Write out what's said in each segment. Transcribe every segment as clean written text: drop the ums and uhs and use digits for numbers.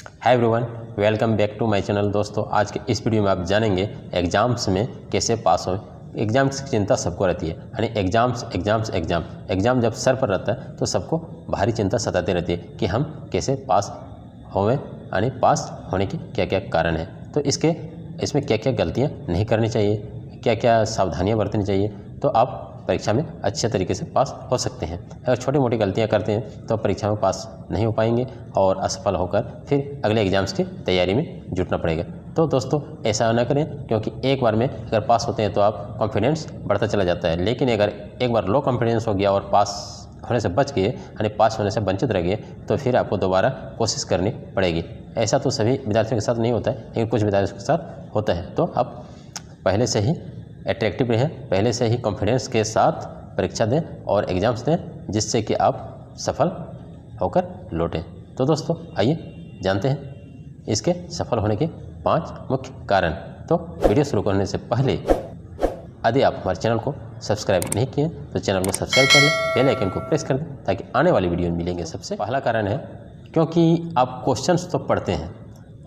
Hi everyone, welcome back to my channel. दोस्तों, आज के इस वीडियो में आप जानेंगे एग्जाम्स में कैसे पास हो। एग्जाम्स की चिंता सबको रहती है, यानी एग्जाम जब सर पर रहता है तो सबको भारी चिंता सताती रहती है कि हम कैसे पास होवें, यानी पास होने के क्या क्या कारण है, तो इसमें क्या क्या गलतियाँ नहीं करनी चाहिए, क्या क्या सावधानियाँ बरतनी चाहिए, तो आप परीक्षा में अच्छे तरीके से पास हो सकते हैं। अगर छोटी मोटी गलतियां करते हैं तो परीक्षा में पास नहीं हो पाएंगे और असफल होकर फिर अगले एग्जाम्स की तैयारी में जुटना पड़ेगा। तो दोस्तों, ऐसा ना करें, क्योंकि एक बार में अगर पास होते हैं तो आप कॉन्फिडेंस बढ़ता चला जाता है, लेकिन अगर एक बार लो कॉन्फिडेंस हो गया और पास होने से बच गए, यानी पास होने से वंचित रह गए, तो फिर आपको दोबारा कोशिश करनी पड़ेगी। ऐसा तो सभी विद्यार्थियों के साथ नहीं होता है, लेकिन कुछ विद्यार्थियों के साथ होता है। तो आप पहले से ही अट्रैक्टिव रहें, पहले से ही कॉन्फिडेंस के साथ परीक्षा दें और एग्ज़ाम्स दें, जिससे कि आप सफल होकर लौटें। तो दोस्तों, आइए जानते हैं इसके सफल होने के 5 मुख्य कारण। तो वीडियो शुरू करने से पहले यदि आप हमारे चैनल को सब्सक्राइब नहीं किए तो चैनल को सब्सक्राइब कर लें, बेल आइकन को प्रेस कर दें ताकि आने वाली वीडियो मिलेंगे। सबसे पहला कारण है क्योंकि आप क्वेश्चंस तो पढ़ते हैं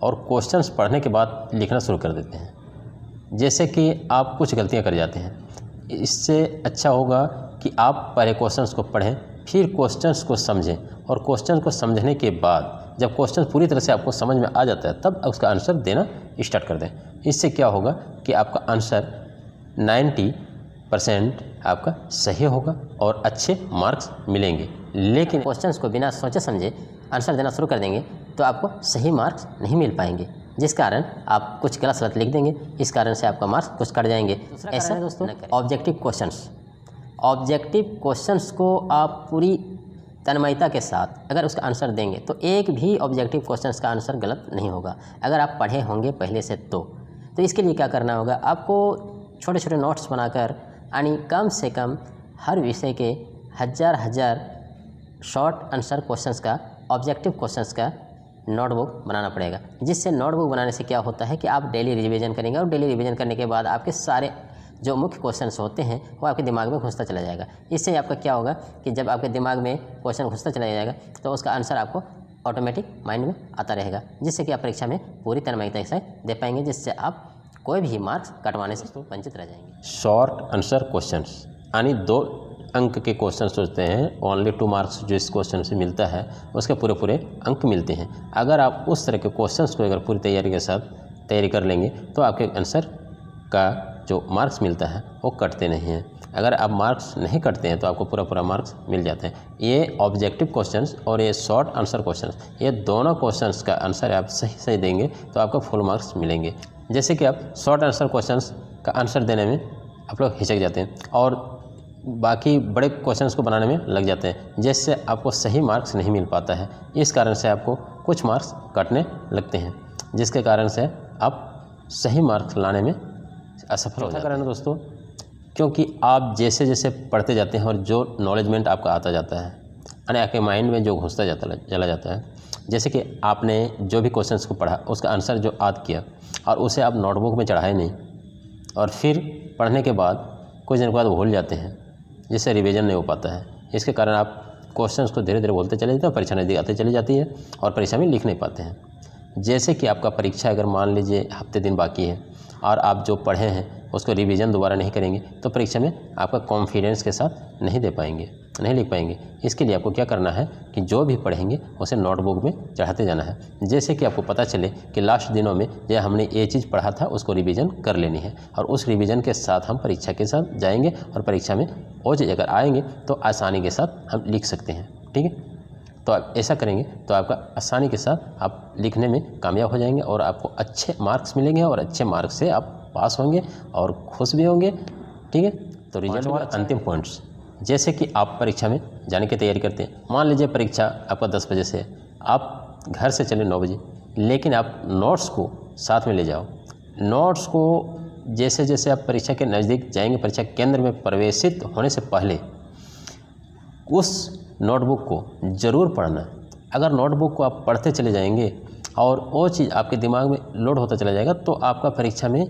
और क्वेश्चंस पढ़ने के बाद लिखना शुरू कर देते हैं, जैसे कि आप कुछ गलतियां कर जाते हैं। इससे अच्छा होगा कि आप पहले क्वेश्चंस को पढ़ें, फिर क्वेश्चंस को समझें, और क्वेश्चंस को समझने के बाद जब क्वेश्चन पूरी तरह से आपको समझ में आ जाता है तब उसका आंसर देना स्टार्ट कर दें। इससे क्या होगा कि आपका आंसर 90% आपका सही होगा और अच्छे मार्क्स मिलेंगे। लेकिन क्वेश्चंस को बिना सोचे समझे आंसर देना शुरू कर देंगे तो आपको सही मार्क्स नहीं मिल पाएंगे, जिस कारण आप कुछ गलत लिख देंगे। इस कारण से आपका मार्क्स कुछ कट जाएंगे। ऐसा है दोस्तों, ऑब्जेक्टिव क्वेश्चंस को आप पूरी तन्मयता के साथ अगर उसका आंसर देंगे तो एक भी ऑब्जेक्टिव क्वेश्चंस का आंसर गलत नहीं होगा, अगर आप पढ़े होंगे पहले से। तो इसके लिए क्या करना होगा, आपको छोटे छोटे नोट्स बनाकर, यानी कम से कम हर विषय के हजार शॉर्ट आंसर क्वेश्चंस का, ऑब्जेक्टिव क्वेश्चंस का नोटबुक बनाना पड़ेगा। जिससे नोटबुक बनाने से क्या होता है कि आप डेली रिवीजन करेंगे और डेली रिवीजन करने के बाद आपके सारे जो मुख्य क्वेश्चंस होते हैं वो आपके दिमाग में घुसता चला जाएगा। इससे आपका क्या होगा कि जब आपके दिमाग में क्वेश्चन घुसता चला जाएगा तो उसका आंसर आपको ऑटोमेटिक माइंड में आता रहेगा, जिससे कि आप परीक्षा में पूरी तन्मयता से दे पाएंगे, जिससे आप कोई भी मार्क्स कटवाने से वंचित रह जाएंगे। शॉर्ट आंसर क्वेश्चंस, यानी 2 अंक के क्वेश्चन सोचते हैं, ओनली 2 मार्क्स जो इस क्वेश्चन से मिलता है उसके पूरे अंक मिलते हैं। अगर आप उस तरह के क्वेश्चंस को अगर पूरी तैयारी के साथ तैयारी कर लेंगे तो आपके आंसर का जो मार्क्स मिलता है वो कटते नहीं हैं। अगर आप मार्क्स नहीं कटते हैं तो आपको पूरा मार्क्स मिल जाते हैं। ये ऑब्जेक्टिव क्वेश्चंस और ये शॉर्ट आंसर क्वेश्चंस, ये दोनों क्वेश्चंस का आंसर आप सही देंगे तो आपको फुल मार्क्स मिलेंगे। जैसे कि आप शॉर्ट आंसर क्वेश्चंस का आंसर देने में आप लोग हिचक जाते हैं और बाकी बड़े क्वेश्चंस को बनाने में लग जाते हैं, जिससे आपको सही मार्क्स नहीं मिल पाता है। इस कारण से आपको कुछ मार्क्स कटने लगते हैं, जिसके कारण से आप सही मार्क्स लाने में असफल हो जाते हैं। दोस्तों, क्योंकि आप जैसे जैसे पढ़ते जाते हैं और जो नॉलेजमेंट आपका आता जाता है, यानी आपके माइंड में जो घुसता चला जाता है, जैसे कि आपने जो भी क्वेश्चंस को पढ़ा उसका आंसर जो याद किया और उसे आप नोटबुक में चढ़ाए नहीं, और फिर पढ़ने के बाद कुछ दिन के बाद भूल जाते हैं, जिससे रिवीजन नहीं हो पाता है। इसके कारण आप क्वेश्चंस को धीरे धीरे बोलते चले जाते हैं, परीक्षा नज़दीक आते चली जाती है और परीक्षा में लिख नहीं पाते हैं। जैसे कि आपका परीक्षा अगर मान लीजिए हफ्ते दिन बाकी है और आप जो पढ़े हैं उसको रिवीजन दोबारा नहीं करेंगे तो परीक्षा में आपका कॉन्फिडेंस के साथ नहीं दे पाएंगे, नहीं लिख पाएंगे। इसके लिए आपको क्या करना है कि जो भी पढ़ेंगे उसे नोटबुक में चढ़ाते जाना है, जैसे कि आपको पता चले कि लास्ट दिनों में जो हमने ये चीज़ पढ़ा था उसको रिवीजन कर लेनी है, और उस रिवीजन के साथ हम परीक्षा के साथ जाएंगे और परीक्षा में वो चीज़ अगर आएंगे तो आसानी के साथ हम लिख सकते हैं। ठीक है, तो आप ऐसा करेंगे तो आपका आसानी के साथ आप लिखने में कामयाब हो जाएंगे और आपको अच्छे मार्क्स मिलेंगे और अच्छे मार्क्स से आप पास होंगे और खुश भी होंगे। ठीक है, तो रिजल्ट और अंतिम पॉइंट्स, जैसे कि आप परीक्षा में जाने की तैयारी करते हैं। मान लीजिए परीक्षा आपका 10 बजे से है, आप घर से चले 9 बजे, लेकिन आप नोट्स को साथ में ले जाओ। नोट्स को जैसे जैसे आप परीक्षा के नज़दीक जाएंगे, परीक्षा केंद्र में प्रवेशित होने से पहले उस नोटबुक को ज़रूर पढ़ना। अगर नोटबुक को आप पढ़ते चले जाएंगे और वो चीज़ आपके दिमाग में लोड होता चला जाएगा तो आपका परीक्षा में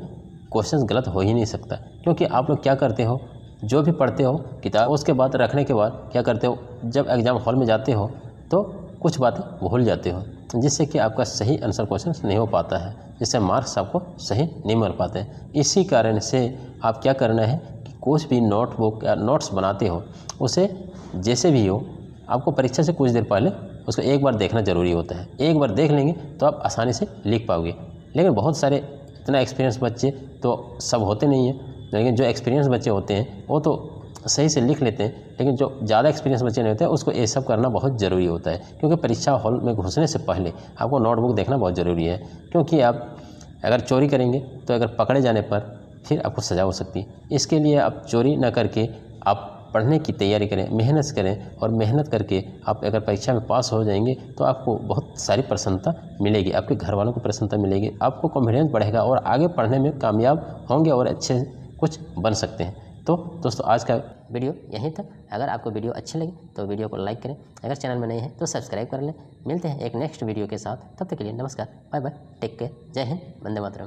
क्वेश्चन गलत हो ही नहीं सकता। क्योंकि आप लोग क्या करते हो, जो भी पढ़ते हो किताब, उसके बाद रखने के बाद क्या करते हो, जब एग्ज़ाम हॉल में जाते हो तो कुछ बातें भूल जाते हो, जिससे कि आपका सही आंसर क्वेश्चन नहीं हो पाता है, जिससे मार्क्स आपको सही नहीं मिल पाते हैं। इसी कारण से आप क्या करना है कि कुछ भी नोटबुक या नोट्स बनाते हो उसे जैसे भी हो आपको परीक्षा से कुछ देर पहले उसको एक बार देखना ज़रूरी होता है। एक बार देख लेंगे तो आप आसानी से लिख पाओगे। लेकिन बहुत सारे इतना एक्सपीरियंस बच्चे तो सब होते नहीं हैं, लेकिन जो एक्सपीरियंस बच्चे होते हैं वो तो सही से लिख लेते हैं, लेकिन जो ज़्यादा एक्सपीरियंस बच्चे नहीं होते हैं उसको ये सब करना बहुत ज़रूरी होता है। क्योंकि परीक्षा हॉल में घुसने से पहले आपको नोटबुक देखना बहुत ज़रूरी है, क्योंकि आप अगर चोरी करेंगे तो अगर पकड़े जाने पर फिर आपको सज़ा हो सकती है। इसके लिए आप चोरी न करके आप पढ़ने की तैयारी करें, मेहनत करें, और मेहनत करके आप अगर परीक्षा में पास हो जाएंगे तो आपको बहुत सारी प्रसन्नता मिलेगी, आपके घर वालों को प्रसन्नता मिलेगी, आपको कॉन्फिडेंस बढ़ेगा और आगे पढ़ने में कामयाब होंगे और अच्छे कुछ बन सकते हैं। तो दोस्तों आज का वीडियो यहीं तक। अगर आपको वीडियो अच्छी लगी तो वीडियो को लाइक करें, अगर चैनल में नए हैं तो सब्सक्राइब कर लें। मिलते हैं एक नेक्स्ट वीडियो के साथ, तब तक के लिए नमस्कार, बाय बाय, टेक केयर, जय हिंद, वंदे मातरम।